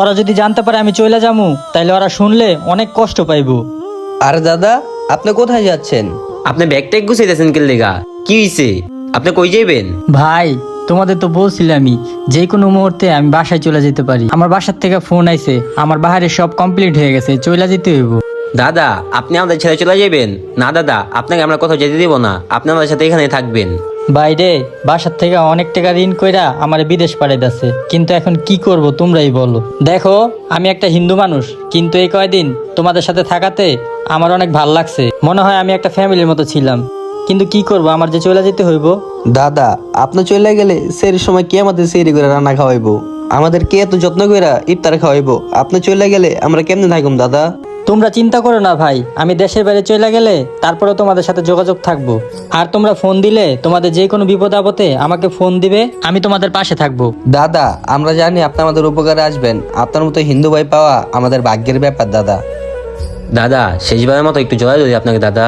ওরা যদি জানতে পারে আমি চলে যামু তাইলে ওরা শুনলে অনেক কষ্ট পাইবো। আরে দাদা, আপনি কোথায় যাচ্ছেন? আপনি ব্যাগ ট্যাগ গুছাইতেছেন কি লেগা? কি হইছে? আপনি কই যাইবেন? ভাই তোমাদের তো বলছিলামই যে কোনো মুহূর্তে আমি বাসায় চলে যেতে পারি। আমার বাসার থেকে ফোন আইছে, আমার বাহারে সব কমপ্লিট হয়ে গেছে, চলে যেতে হইব। দাদা, আপনি আমাদের ছেড়ে চলে যাবেন? না দাদা, আপনাকে আমরা কোথাও যেতে দিব না, আপনি আমাদের সাথে এখানে থাকবেন। বাইরে বাসার থেকে অনেক টাকা ঋণ কইরা আমার বিদেশ পাঠাই দিচ্ছে, কিন্তু এখন কি করব তোমরাই বলো। দেখো আমি একটা হিন্দু মানুষ, কিন্তু এই কয়দিন তোমাদের সাথে থাকাতে আমার অনেক ভাল লাগছে, মনে হয় আমি একটা ফ্যামিলির মতো ছিলাম। কিন্তু কি করব, আমার যে চলে যেতে হইব। দাদা, আপনি চলে গেলে সেরির সময় কে আমাদের সেরি করে রান্না খাওয়াইবো? আমাদের কে এত যত্ন করে ইফতার খাওয়াইবো? আপনি চলে গেলে আমরা কেমনে থাকুম দাদা? তোমরা চিন্তা করো না ভাই, আমি দেশের বাইরে চলে গেলে তারপরেও তোমাদের সাথে যোগাযোগ থাকবো। আর তোমরা ফোন দিলে তোমাদের যে কোনো বিপদ আপদে আমাকে ফোন দিবে, আমি তোমাদের পাশে থাকবো। দাদা, আমরা জানি আপনি আমাদের উপকারে আসবেন। আপনার মতো হিন্দু ভাই পাওয়া আমাদের ভাগ্যের ব্যাপার দাদা। দাদা, শেষবারের মতো একটু জয় যদি আপনাকে দাদা।